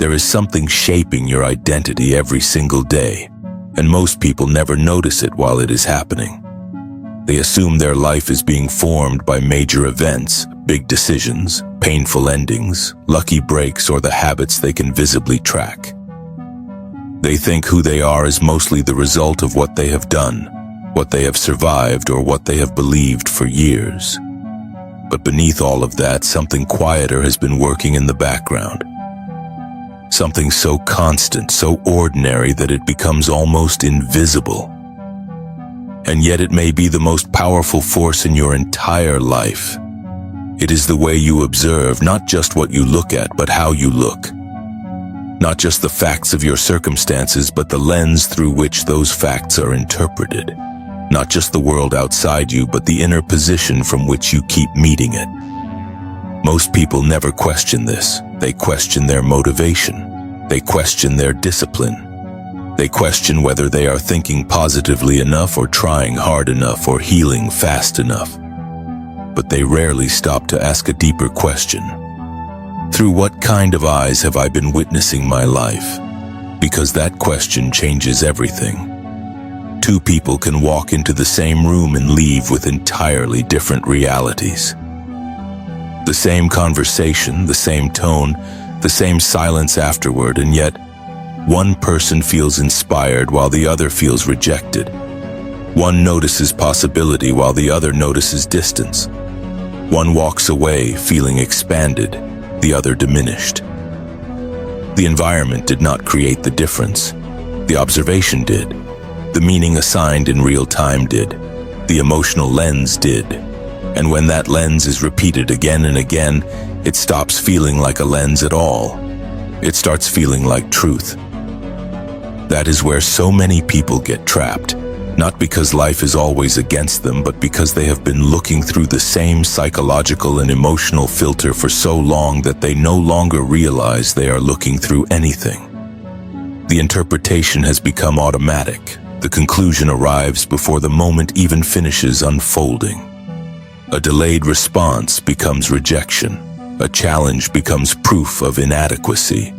There is something shaping your identity every single day, and most people never notice it while it is happening. They assume their life is being formed by major events, big decisions, painful endings, lucky breaks, or the habits they can visibly track. They think who they are is mostly the result of what they have done, what they have survived, or what they have believed for years. But beneath all of that, something quieter has been working in the background. Something so constant, so ordinary that it becomes almost invisible. And yet it may be the most powerful force in your entire life. It is the way you observe, not just what you look at, but how you look. Not just the facts of your circumstances, but the lens through which those facts are interpreted. Not just the world outside you, but the inner position from which you keep meeting it. Most people never question this. They question their motivation. They question their discipline. They question whether they are thinking positively enough, or trying hard enough, or healing fast enough. But they rarely stop to ask a deeper question. Through what kind of eyes have I been witnessing my life? Because that question changes everything. Two people can walk into the same room and leave with entirely different realities. The same conversation, the same tone, the same silence afterward, and yet one person feels inspired while the other feels rejected. One notices possibility while the other notices distance. One walks away feeling expanded, the other diminished. The environment did not create the difference. The observation did. The meaning assigned in real time did. The emotional lens did. And when that lens is repeated again and again, it stops feeling like a lens at all. It starts feeling like truth. That is where so many people get trapped, not because life is always against them, but because they have been looking through the same psychological and emotional filter for so long that they no longer realize they are looking through anything. The interpretation has become automatic. The conclusion arrives before the moment even finishes unfolding. A delayed response becomes rejection. A challenge becomes proof of inadequacy.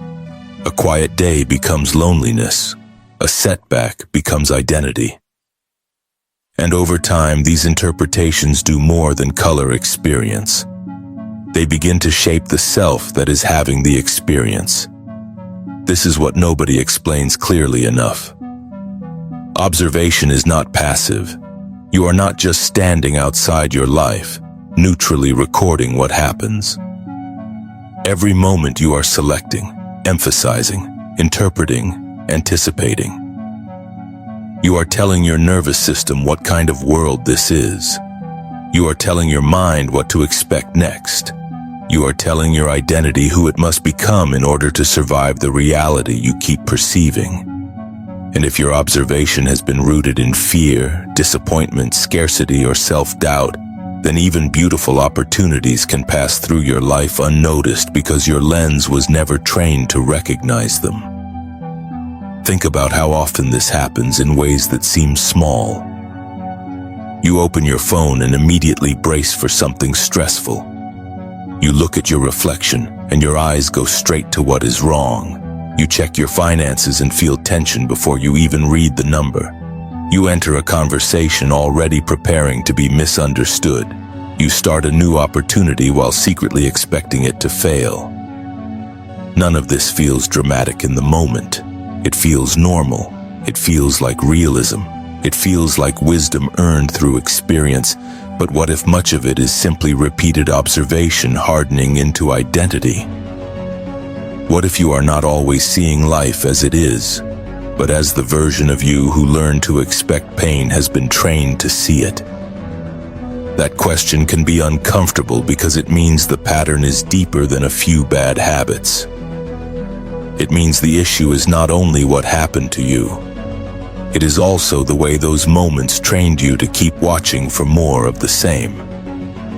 A quiet day becomes loneliness. A setback becomes identity. And over time, these interpretations do more than color experience. They begin to shape the self that is having the experience. This is what nobody explains clearly enough. Observation is not passive. You are not just standing outside your life, neutrally recording what happens. Every moment you are selecting, emphasizing, interpreting, anticipating. You are telling your nervous system what kind of world this is. You are telling your mind what to expect next. You are telling your identity who it must become in order to survive the reality you keep perceiving. And if your observation has been rooted in fear, disappointment, scarcity, or self-doubt, then even beautiful opportunities can pass through your life unnoticed because your lens was never trained to recognize them. Think about how often this happens in ways that seem small. You open your phone and immediately brace for something stressful. You look at your reflection and your eyes go straight to what is wrong. You check your finances and feel tension before you even read the number. You enter a conversation already preparing to be misunderstood. You start a new opportunity while secretly expecting it to fail. None of this feels dramatic in the moment. It feels normal. It feels like realism. It feels like wisdom earned through experience. But what if much of it is simply repeated observation hardening into identity? What if you are not always seeing life as it is, but as the version of you who learned to expect pain has been trained to see it? That question can be uncomfortable because it means the pattern is deeper than a few bad habits. It means the issue is not only what happened to you, it is also the way those moments trained you to keep watching for more of the same.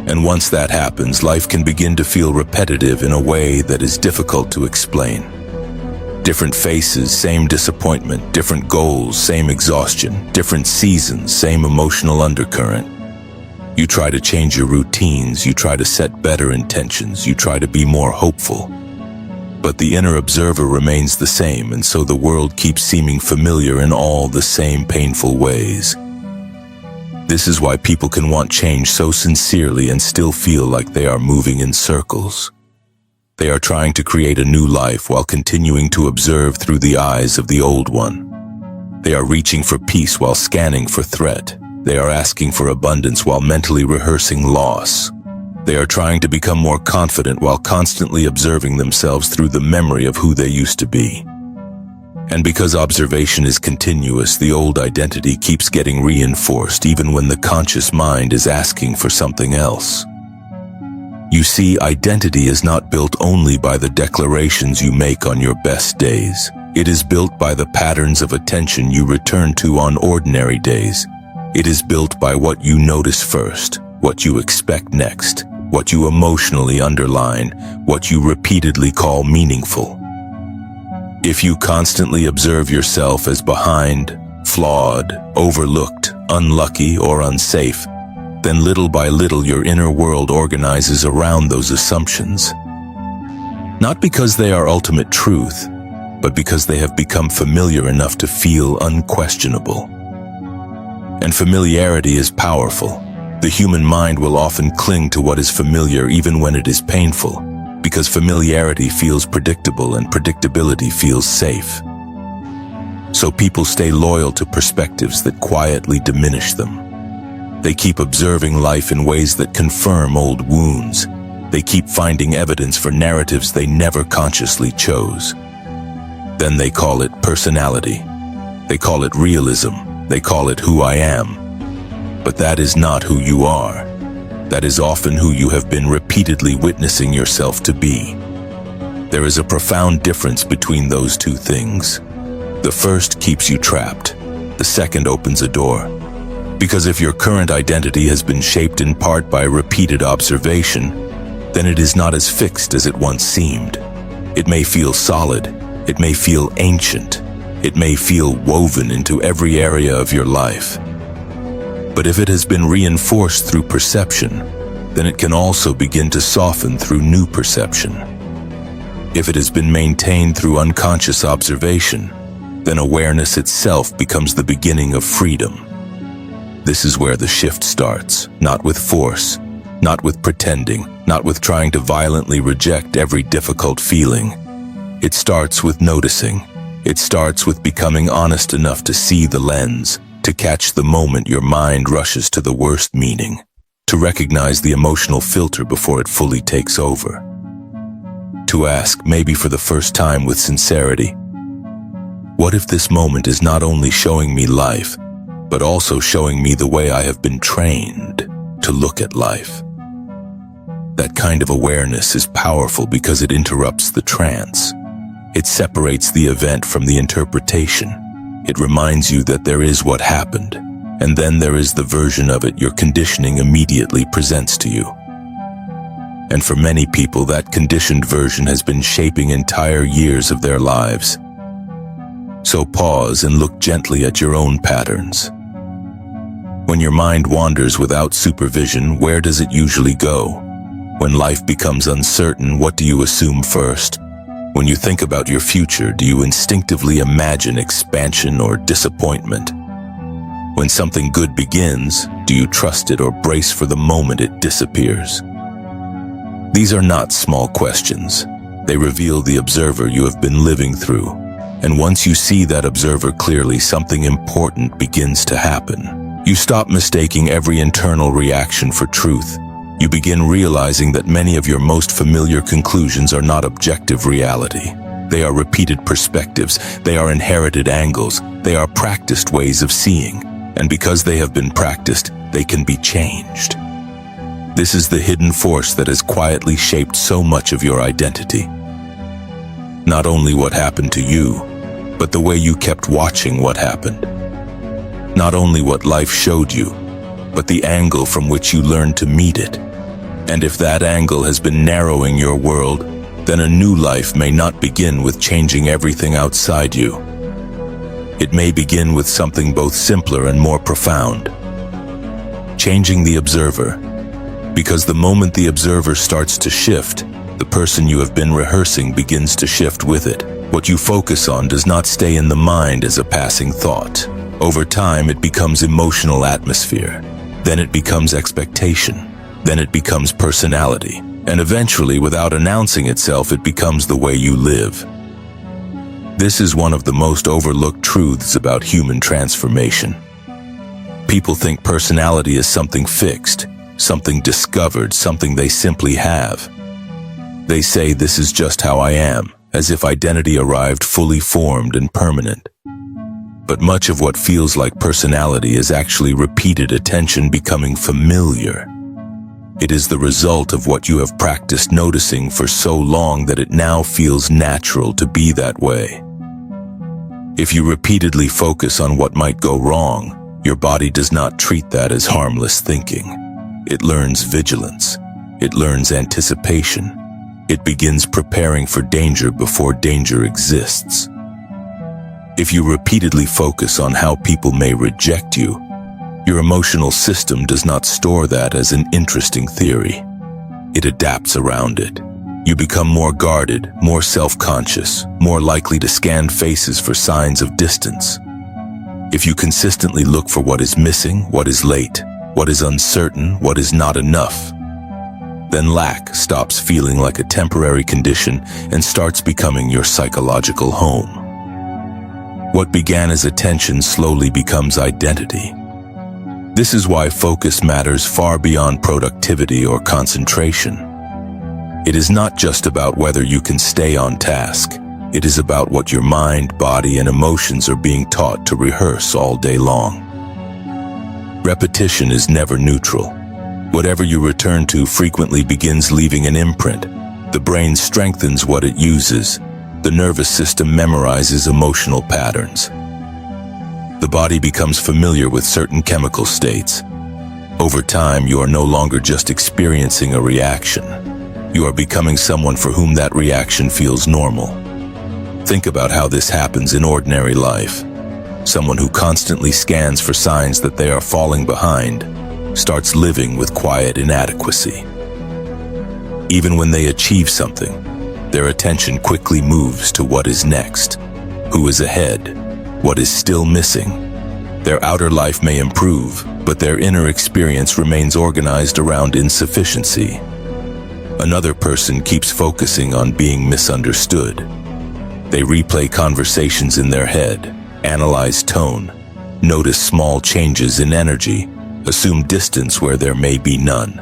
And once that happens, life can begin to feel repetitive in a way that is difficult to explain. Different faces, same disappointment, different goals, same exhaustion, different seasons, same emotional undercurrent. You try to change your routines, you try to set better intentions, you try to be more hopeful. But the inner observer remains the same, and so the world keeps seeming familiar in all the same painful ways. This is why people can want change so sincerely and still feel like they are moving in circles. They are trying to create a new life while continuing to observe through the eyes of the old one. They are reaching for peace while scanning for threat. They are asking for abundance while mentally rehearsing loss. They are trying to become more confident while constantly observing themselves through the memory of who they used to be. And because observation is continuous, the old identity keeps getting reinforced even when the conscious mind is asking for something else. You see, identity is not built only by the declarations you make on your best days. It is built by the patterns of attention you return to on ordinary days. It is built by what you notice first, what you expect next, what you emotionally underline, what you repeatedly call meaningful. If you constantly observe yourself as behind, flawed, overlooked, unlucky, or unsafe, then little by little your inner world organizes around those assumptions. Not because they are ultimate truth, but because they have become familiar enough to feel unquestionable. And familiarity is powerful. The human mind will often cling to what is familiar even when it is painful, because familiarity feels predictable and predictability feels safe. So people stay loyal to perspectives that quietly diminish them. They keep observing life in ways that confirm old wounds. They keep finding evidence for narratives they never consciously chose. Then they call it personality. They call it realism. They call it who I am. But that is not who you are. That is often who you have been repeatedly witnessing yourself to be. There is a profound difference between those two things. The first keeps you trapped. The second opens a door. Because if your current identity has been shaped in part by repeated observation, then it is not as fixed as it once seemed. It may feel solid. It may feel ancient. It may feel woven into every area of your life. But if it has been reinforced through perception, then it can also begin to soften through new perception. If it has been maintained through unconscious observation, then awareness itself becomes the beginning of freedom. This is where the shift starts, not with force, not with pretending, not with trying to violently reject every difficult feeling. It starts with noticing. It starts with becoming honest enough to see the lens, to catch the moment your mind rushes to the worst meaning, to recognize the emotional filter before it fully takes over. To ask, maybe for the first time with sincerity, what if this moment is not only showing me life, but also showing me the way I have been trained to look at life? That kind of awareness is powerful because it interrupts the trance. It separates the event from the interpretation. It reminds you that there is what happened, and then there is the version of it your conditioning immediately presents to you. And for many people, that conditioned version has been shaping entire years of their lives. So pause and look gently at your own patterns. When your mind wanders without supervision, where does it usually go? When life becomes uncertain, what do you assume first? When you think about your future, do you instinctively imagine expansion or disappointment? When something good begins, do you trust it or brace for the moment it disappears? These are not small questions. They reveal the observer you have been living through. And once you see that observer clearly, something important begins to happen. You stop mistaking every internal reaction for truth. You begin realizing that many of your most familiar conclusions are not objective reality. They are repeated perspectives, they are inherited angles, they are practiced ways of seeing. And because they have been practiced, they can be changed. This is the hidden force that has quietly shaped so much of your identity. Not only what happened to you, but the way you kept watching what happened. Not only what life showed you, but the angle from which you learned to meet it. And if that angle has been narrowing your world, then a new life may not begin with changing everything outside you. It may begin with something both simpler and more profound. Changing the observer. Because the moment the observer starts to shift, The person you have been rehearsing begins to shift with it. What you focus on does not stay in the mind as a passing thought. Over time, it becomes emotional atmosphere. Then it becomes expectation. Then it becomes personality. And eventually, without announcing itself, it becomes the way you live. This is one of the most overlooked truths about human transformation. People think personality is something fixed, something discovered, something they simply have. They say this is just how I am, as if identity arrived fully formed and permanent. But much of what feels like personality is actually repeated attention becoming familiar. It is the result of what you have practiced noticing for so long that it now feels natural to be that way. If you repeatedly focus on what might go wrong, your body does not treat that as harmless thinking. It learns vigilance. It learns anticipation. It begins preparing for danger before danger exists. If you repeatedly focus on how people may reject you, your emotional system does not store that as an interesting theory. It adapts around it. You become more guarded, more self-conscious, more likely to scan faces for signs of distance. If you consistently look for what is missing, what is late, what is uncertain, what is not enough, then lack stops feeling like a temporary condition and starts becoming your psychological home. What began as attention slowly becomes identity. This is why focus matters far beyond productivity or concentration. It is not just about whether you can stay on task. It is about what your mind, body, and emotions are being taught to rehearse all day long. Repetition is never neutral. Whatever you return to frequently begins leaving an imprint. The brain strengthens what it uses. The nervous system memorizes emotional patterns. The body becomes familiar with certain chemical states. Over time, you are no longer just experiencing a reaction. You are becoming someone for whom that reaction feels normal. Think about how this happens in ordinary life. Someone who constantly scans for signs that they are falling behind starts living with quiet inadequacy. Even when they achieve something, their attention quickly moves to what is next, who is ahead, what is still missing. Their outer life may improve, but their inner experience remains organized around insufficiency. Another person keeps focusing on being misunderstood. They replay conversations in their head, analyze tone, notice small changes in energy, assume distance where there may be none.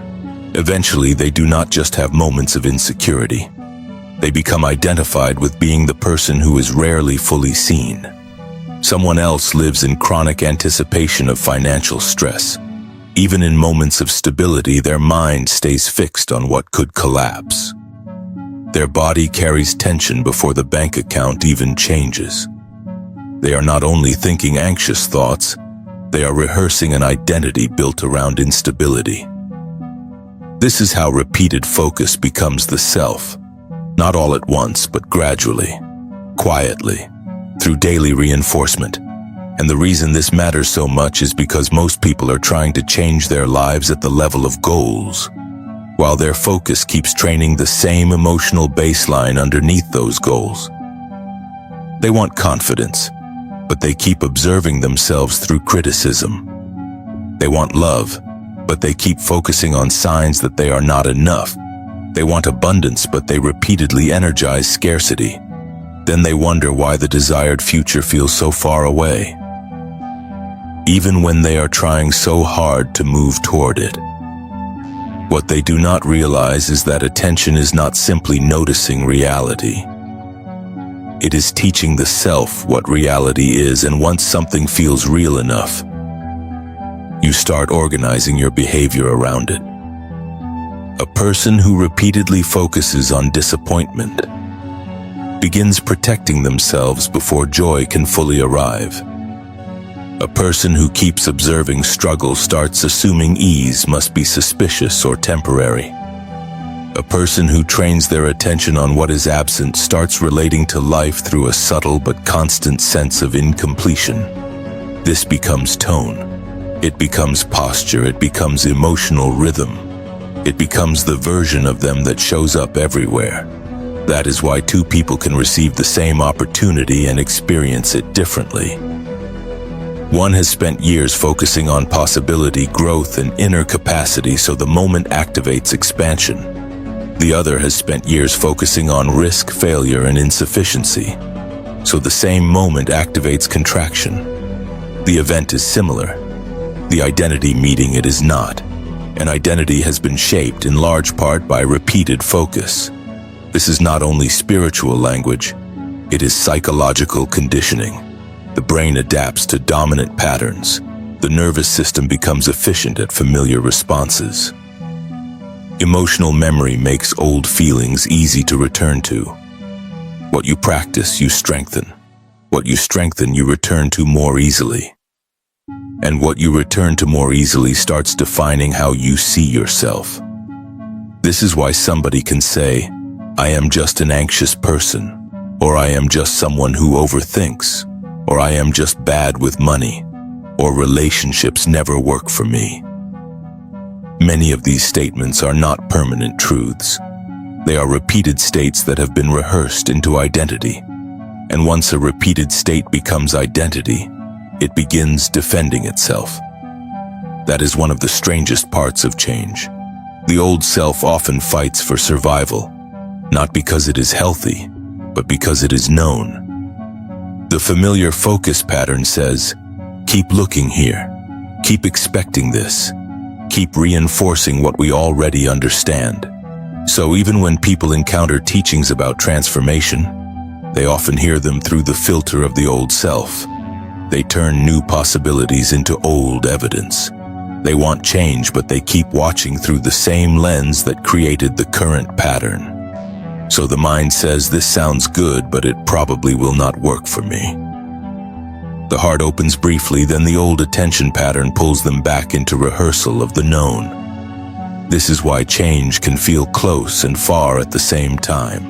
Eventually, they do not just have moments of insecurity. They become identified with being the person who is rarely fully seen. Someone else lives in chronic anticipation of financial stress. Even in moments of stability, their mind stays fixed on what could collapse. Their body carries tension before the bank account even changes. They are not only thinking anxious thoughts, they are rehearsing an identity built around instability. This is how repeated focus becomes the self. Not all at once, but gradually, quietly, through daily reinforcement. And the reason this matters so much is because most people are trying to change their lives at the level of goals, while their focus keeps training the same emotional baseline underneath those goals. They want confidence, but they keep observing themselves through criticism. They want love, but they keep focusing on signs that they are not enough. They want abundance, but they repeatedly energize scarcity. Then they wonder why the desired future feels so far away, even when they are trying so hard to move toward it. What they do not realize is that attention is not simply noticing reality. It is teaching the self what reality is, and once something feels real enough, you start organizing your behavior around it. A person who repeatedly focuses on disappointment begins protecting themselves before joy can fully arrive. A person who keeps observing struggle starts assuming ease must be suspicious or temporary. A person who trains their attention on what is absent starts relating to life through a subtle but constant sense of incompletion. This becomes tone. It becomes posture. It becomes emotional rhythm. It becomes the version of them that shows up everywhere. That is why two people can receive the same opportunity and experience it differently. One has spent years focusing on possibility, growth, and inner capacity, so the moment activates expansion. The other has spent years focusing on risk, failure, and insufficiency, so the same moment activates contraction. The event is similar. The identity meeting it is not. An identity has been shaped in large part by repeated focus. This is not only spiritual language, it is psychological conditioning. The brain adapts to dominant patterns. The nervous system becomes efficient at familiar responses. Emotional memory makes old feelings easy to return to. What you practice, you strengthen. What you strengthen, you return to more easily. And what you return to more easily starts defining how you see yourself. This is why somebody can say, "I am just an anxious person," or "I am just someone who overthinks," or "I am just bad with money," or "relationships never work for me." Many of these statements are not permanent truths. They are repeated states that have been rehearsed into identity. And once a repeated state becomes identity, it begins defending itself. That is one of the strangest parts of change. The old self often fights for survival, not because it is healthy, but because it is known. The familiar focus pattern says, keep looking here, keep expecting this, keep reinforcing what we already understand. So even when people encounter teachings about transformation, they often hear them through the filter of the old self. They turn new possibilities into old evidence. They want change, but they keep watching through the same lens that created the current pattern. So the mind says, this sounds good, but it probably will not work for me. The heart opens briefly, then the old attention pattern pulls them back into rehearsal of the known. This is why change can feel close and far at the same time.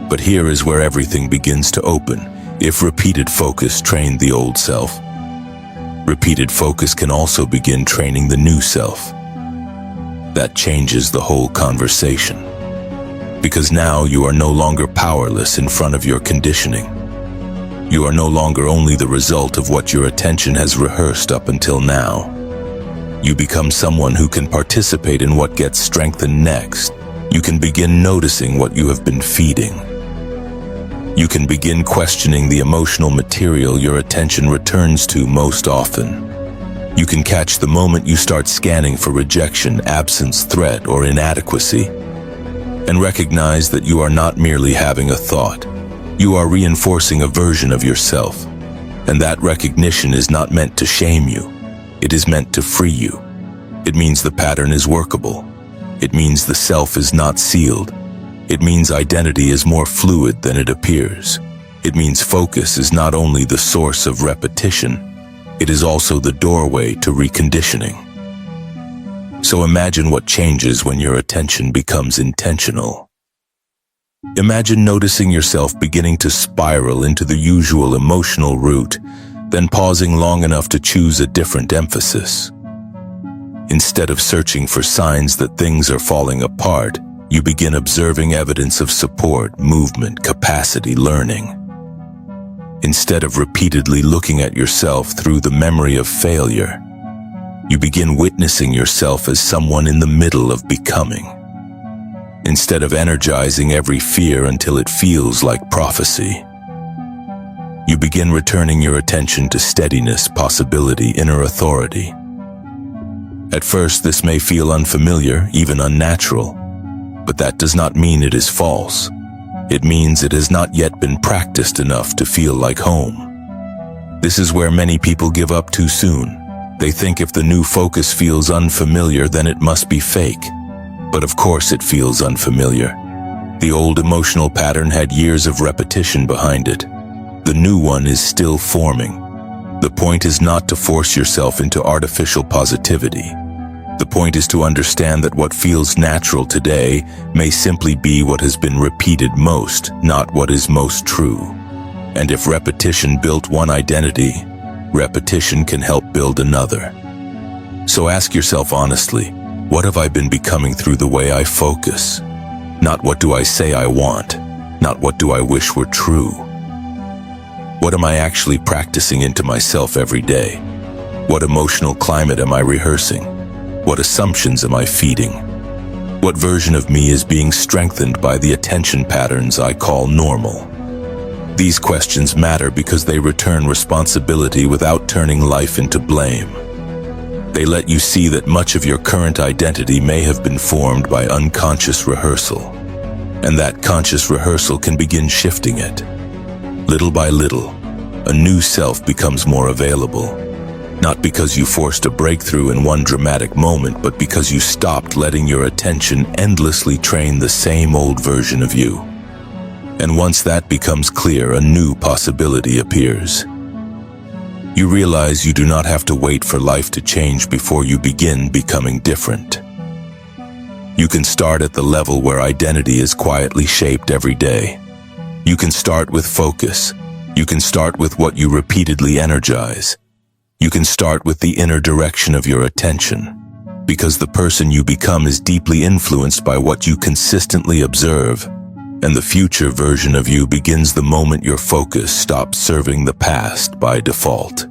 But here is where everything begins to open. If repeated focus trained the old self, repeated focus can also begin training the new self. That changes the whole conversation. Because now you are no longer powerless in front of your conditioning. You are no longer only the result of what your attention has rehearsed up until now. You become someone who can participate in what gets strengthened next. You can begin noticing what you have been feeding. You can begin questioning the emotional material your attention returns to most often. You can catch the moment you start scanning for rejection, absence, threat, or inadequacy, and recognize that you are not merely having a thought. You are reinforcing a version of yourself, and that recognition is not meant to shame you. It is meant to free you. It means the pattern is workable. It means the self is not sealed. It means identity is more fluid than it appears. It means focus is not only the source of repetition, it is also the doorway to reconditioning. So imagine what changes when your attention becomes intentional. Imagine noticing yourself beginning to spiral into the usual emotional route, then pausing long enough to choose a different emphasis. Instead of searching for signs that things are falling apart, you begin observing evidence of support, movement, capacity, learning. Instead of repeatedly looking at yourself through the memory of failure, you begin witnessing yourself as someone in the middle of becoming. Instead of energizing every fear until it feels like prophecy, you begin returning your attention to steadiness, possibility, inner authority. At first, this may feel unfamiliar, even unnatural, but that does not mean it is false. It means it has not yet been practiced enough to feel like home. This is where many people give up too soon. They think if the new focus feels unfamiliar, then it must be fake. But of course it feels unfamiliar. The old emotional pattern had years of repetition behind it. The new one is still forming. The point is not to force yourself into artificial positivity. The point is to understand that what feels natural today may simply be what has been repeated most, not what is most true. And if repetition built one identity, repetition can help build another. So ask yourself honestly, What have I been becoming through the way I focus? Not what do I say I want, not what do I wish were true. What am I actually practicing into myself every day? What emotional climate am I rehearsing? What assumptions am I feeding? What version of me is being strengthened by the attention patterns I call normal? These questions matter because they return responsibility without turning life into blame. They let you see that much of your current identity may have been formed by unconscious rehearsal, and that conscious rehearsal can begin shifting it. Little by little, a new self becomes more available, not because you forced a breakthrough in one dramatic moment, but because you stopped letting your attention endlessly train the same old version of you. And once that becomes clear, a new possibility appears. You realize you do not have to wait for life to change before you begin becoming different. You can start at the level where identity is quietly shaped every day. You can start with focus. You can start with what you repeatedly energize. You can start with the inner direction of your attention, because the person you become is deeply influenced by what you consistently observe, and the future version of you begins the moment your focus stops serving the past by default.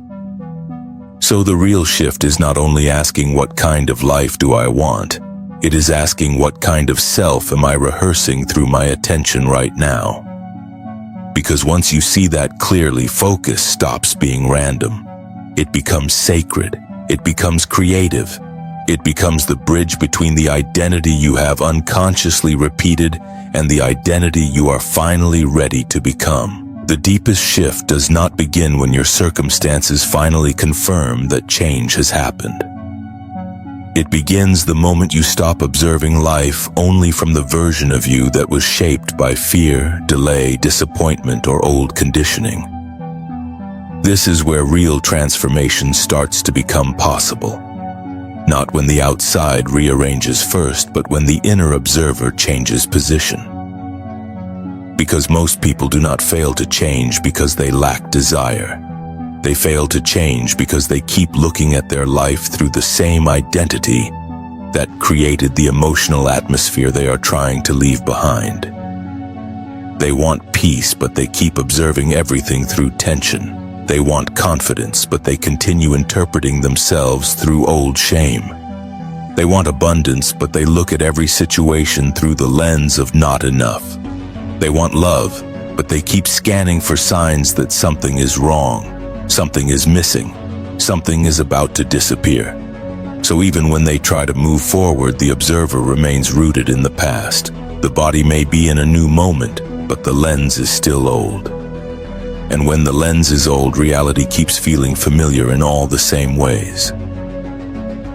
So the real shift is not only asking what kind of life do I want, it is asking what kind of self am I rehearsing through my attention right now. Because once you see that clearly, focus stops being random. It becomes sacred. It becomes creative. It becomes the bridge between the identity you have unconsciously repeated and the identity you are finally ready to become. The deepest shift does not begin when your circumstances finally confirm that change has happened. It begins the moment you stop observing life only from the version of you that was shaped by fear, delay, disappointment, or old conditioning. This is where real transformation starts to become possible. Not when the outside rearranges first, but when the inner observer changes position. Because most people do not fail to change because they lack desire. They fail to change because they keep looking at their life through the same identity that created the emotional atmosphere they are trying to leave behind. They want peace, but they keep observing everything through tension. They want confidence, but they continue interpreting themselves through old shame. They want abundance, but they look at every situation through the lens of not enough. They want love, but they keep scanning for signs that something is wrong, something is missing, something is about to disappear. So even when they try to move forward, the observer remains rooted in the past. The body may be in a new moment, but the lens is still old. And when the lens is old, reality keeps feeling familiar in all the same ways.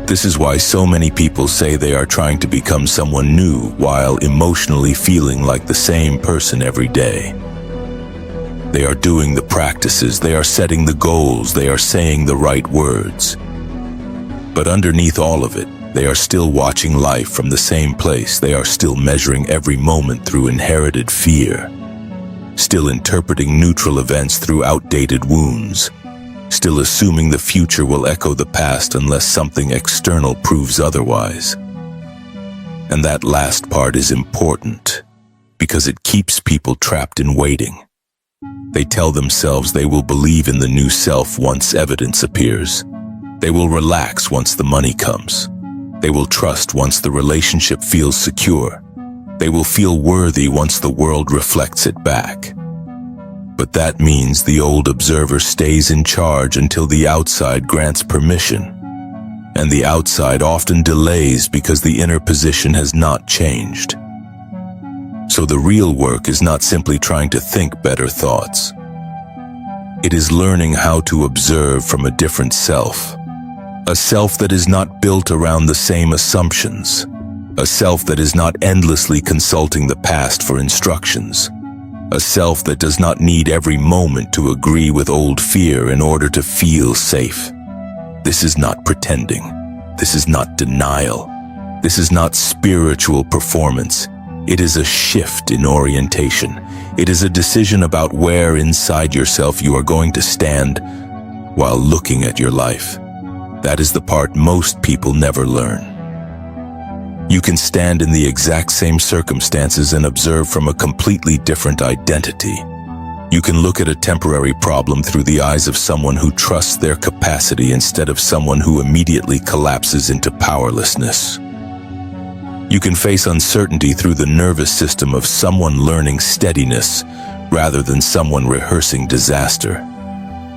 This is why so many people say they are trying to become someone new while emotionally feeling like the same person every day. They are doing the practices, they are setting the goals, they are saying the right words. But underneath all of it, they are still watching life from the same place. They are still measuring every moment through inherited fear. Still interpreting neutral events through outdated wounds, still assuming the future will echo the past unless something external proves otherwise. And that last part is important, because it keeps people trapped in waiting. They tell themselves they will believe in the new self once evidence appears. They will relax once the money comes. They will trust once the relationship feels secure. They will feel worthy once the world reflects it back. But that means the old observer stays in charge until the outside grants permission. And the outside often delays because the inner position has not changed. So the real work is not simply trying to think better thoughts. It is learning how to observe from a different self. A self that is not built around the same assumptions. A self that is not endlessly consulting the past for instructions. A self that does not need every moment to agree with old fear in order to feel safe. This is not pretending. This is not denial. This is not spiritual performance. It is a shift in orientation. It is a decision about where inside yourself you are going to stand while looking at your life. That is the part most people never learn. You can stand in the exact same circumstances and observe from a completely different identity. You can look at a temporary problem through the eyes of someone who trusts their capacity instead of someone who immediately collapses into powerlessness. You can face uncertainty through the nervous system of someone learning steadiness rather than someone rehearsing disaster.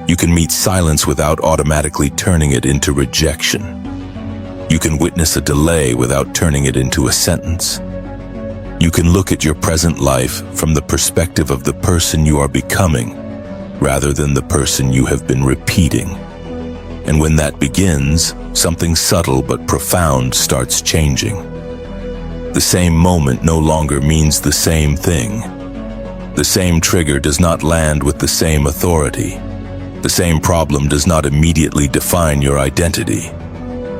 You can meet silence without automatically turning it into rejection. You can witness a delay without turning it into a sentence. You can look at your present life from the perspective of the person you are becoming, rather than the person you have been repeating. And when that begins, something subtle but profound starts changing. The same moment no longer means the same thing. The same trigger does not land with the same authority. The same problem does not immediately define your identity.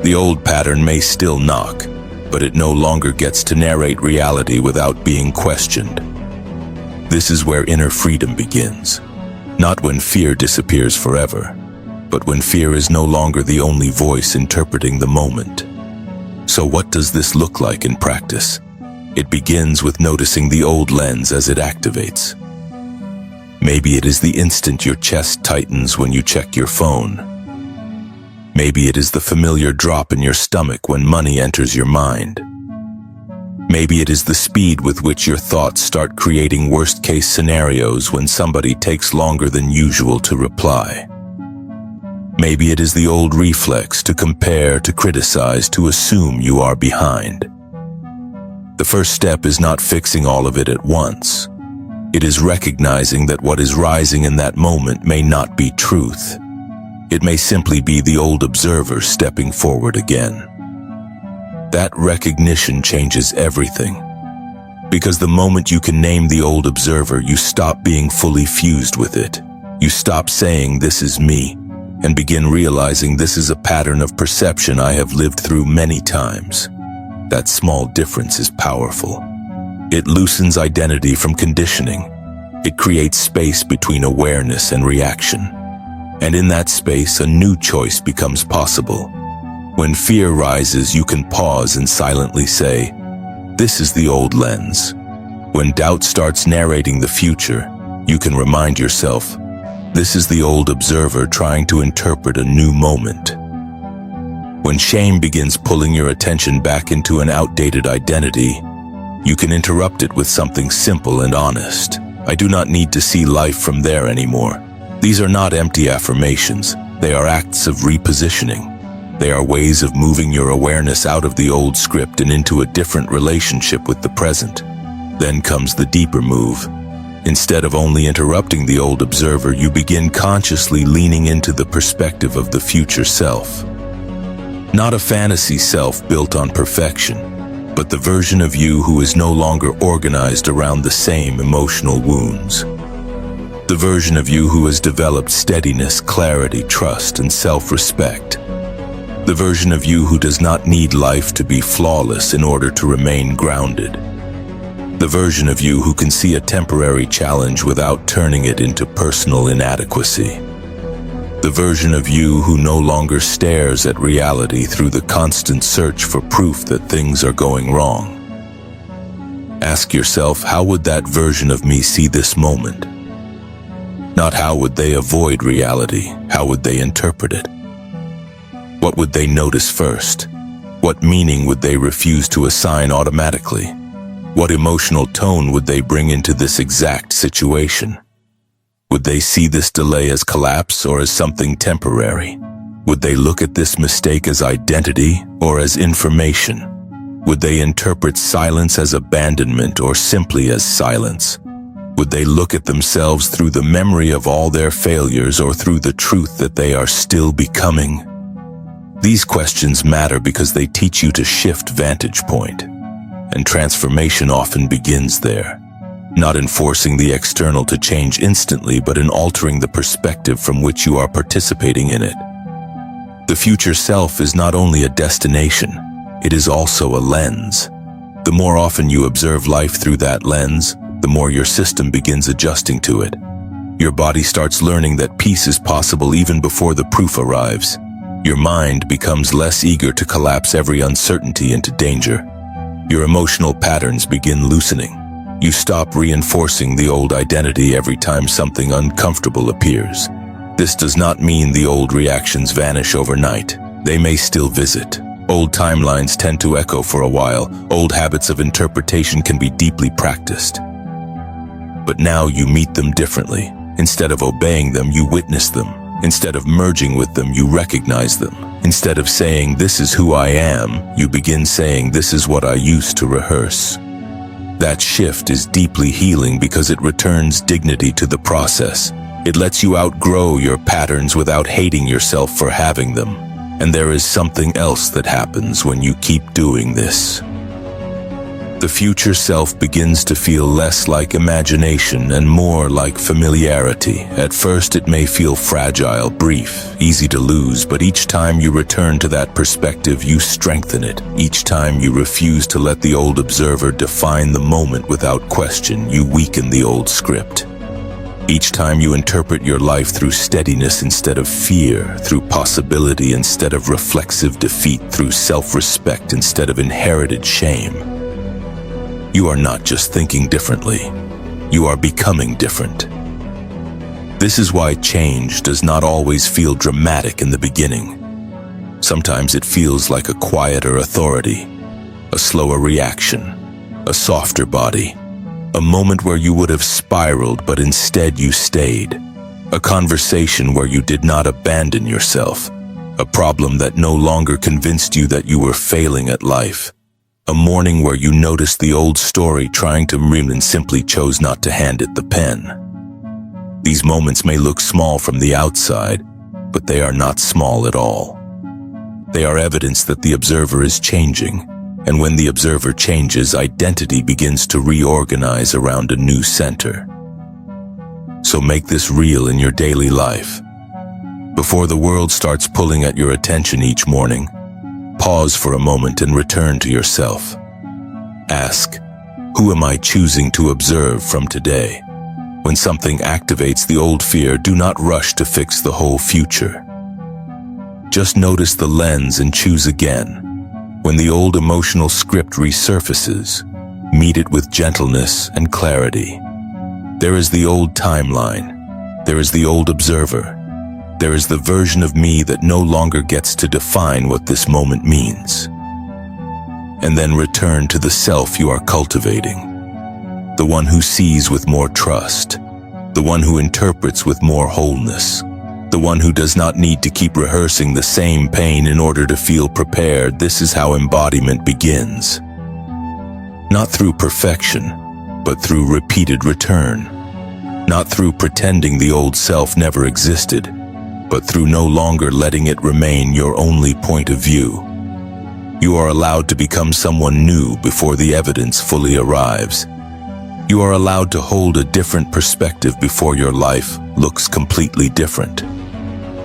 The old pattern may still knock, but it no longer gets to narrate reality without being questioned. This is where inner freedom begins, not when fear disappears forever, but when fear is no longer the only voice interpreting the moment. So what does this look like in practice? It begins with noticing the old lens as it activates. Maybe it is the instant your chest tightens when you check your phone. Maybe it is the familiar drop in your stomach when money enters your mind. Maybe it is the speed with which your thoughts start creating worst-case scenarios when somebody takes longer than usual to reply. Maybe it is the old reflex to compare, to criticize, to assume you are behind. The first step is not fixing all of it at once. It is recognizing that what is rising in that moment may not be truth. It may simply be the old observer stepping forward again. That recognition changes everything. Because the moment you can name the old observer, you stop being fully fused with it. You stop saying, "This is me," and begin realizing this is a pattern of perception I have lived through many times. That small difference is powerful. It loosens identity from conditioning. It creates space between awareness and reaction. And in that space, a new choice becomes possible. When fear rises, you can pause and silently say, "This is the old lens." When doubt starts narrating the future, you can remind yourself, "This is the old observer trying to interpret a new moment." When shame begins pulling your attention back into an outdated identity, you can interrupt it with something simple and honest. "I do not need to see life from there anymore." These are not empty affirmations. They are acts of repositioning. They are ways of moving your awareness out of the old script and into a different relationship with the present. Then comes the deeper move. Instead of only interrupting the old observer, you begin consciously leaning into the perspective of the future self. Not a fantasy self built on perfection, but the version of you who is no longer organized around the same emotional wounds. The version of you who has developed steadiness, clarity, trust, and self-respect. The version of you who does not need life to be flawless in order to remain grounded. The version of you who can see a temporary challenge without turning it into personal inadequacy. The version of you who no longer stares at reality through the constant search for proof that things are going wrong. Ask yourself, how would that version of me see this moment? Not how would they avoid reality, how would they interpret it? What would they notice first? What meaning would they refuse to assign automatically? What emotional tone would they bring into this exact situation? Would they see this delay as collapse or as something temporary? Would they look at this mistake as identity or as information? Would they interpret silence as abandonment or simply as silence? Would they look at themselves through the memory of all their failures or through the truth that they are still becoming? These questions matter because they teach you to shift vantage point, and transformation often begins there. Not in forcing the external to change instantly, but in altering the perspective from which you are participating in it. The future self is not only a destination, it is also a lens. The more often you observe life through that lens, the more your system begins adjusting to it. Your body starts learning that peace is possible even before the proof arrives. Your mind becomes less eager to collapse every uncertainty into danger. Your emotional patterns begin loosening. You stop reinforcing the old identity every time something uncomfortable appears. This does not mean the old reactions vanish overnight. They may still visit. Old timelines tend to echo for a while. Old habits of interpretation can be deeply practiced. But now you meet them differently. Instead of obeying them, you witness them. Instead of merging with them, you recognize them. Instead of saying, "This is who I am," you begin saying, "This is what I used to rehearse." That shift is deeply healing because it returns dignity to the process. It lets you outgrow your patterns without hating yourself for having them. And there is something else that happens when you keep doing this. The future self begins to feel less like imagination and more like familiarity. At first it may feel fragile, brief, easy to lose, but each time you return to that perspective, you strengthen it. Each time you refuse to let the old observer define the moment without question, you weaken the old script. Each time you interpret your life through steadiness instead of fear, through possibility instead of reflexive defeat, through self-respect instead of inherited shame. You are not just thinking differently, you are becoming different. This is why change does not always feel dramatic in the beginning. Sometimes it feels like a quieter authority, a slower reaction, a softer body, a moment where you would have spiraled but instead you stayed, a conversation where you did not abandon yourself, a problem that no longer convinced you that you were failing at life. A morning where you noticed the old story trying to rhyme and simply chose not to hand it the pen. These moments may look small from the outside, but they are not small at all. They are evidence that the observer is changing, and when the observer changes, identity begins to reorganize around a new center. So make this real in your daily life. Before the world starts pulling at your attention each morning, pause for a moment and return to yourself. Ask, who am I choosing to observe from today? When something activates the old fear, do not rush to fix the whole future. Just notice the lens and choose again. When the old emotional script resurfaces, meet it with gentleness and clarity. There is the old timeline. There is the old observer. There is the version of me that no longer gets to define what this moment means. And then return to the self you are cultivating. The one who sees with more trust. The one who interprets with more wholeness. The one who does not need to keep rehearsing the same pain in order to feel prepared. This is how embodiment begins. Not through perfection, but through repeated return. Not through pretending the old self never existed, but through no longer letting it remain your only point of view. You are allowed to become someone new before the evidence fully arrives. You are allowed to hold a different perspective before your life looks completely different.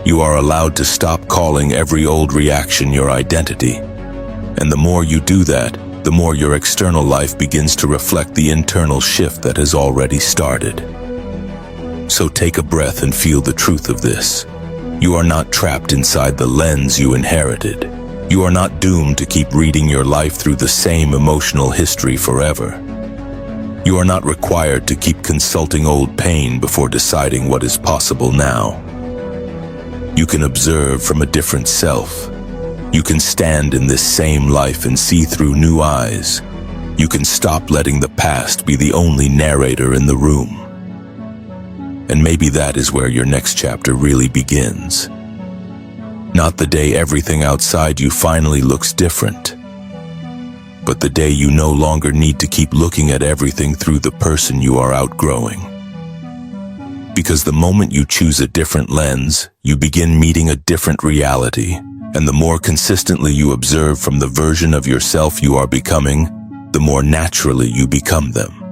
You are allowed to stop calling every old reaction your identity. And the more you do that, the more your external life begins to reflect the internal shift that has already started. So take a breath and feel the truth of this. You are not trapped inside the lens you inherited. You are not doomed to keep reading your life through the same emotional history forever. You are not required to keep consulting old pain before deciding what is possible now. You can observe from a different self. You can stand in this same life and see through new eyes. You can stop letting the past be the only narrator in the room. And maybe that is where your next chapter really begins. Not the day everything outside you finally looks different, but the day you no longer need to keep looking at everything through the person you are outgrowing. Because the moment you choose a different lens, you begin meeting a different reality, and the more consistently you observe from the version of yourself you are becoming, the more naturally you become them.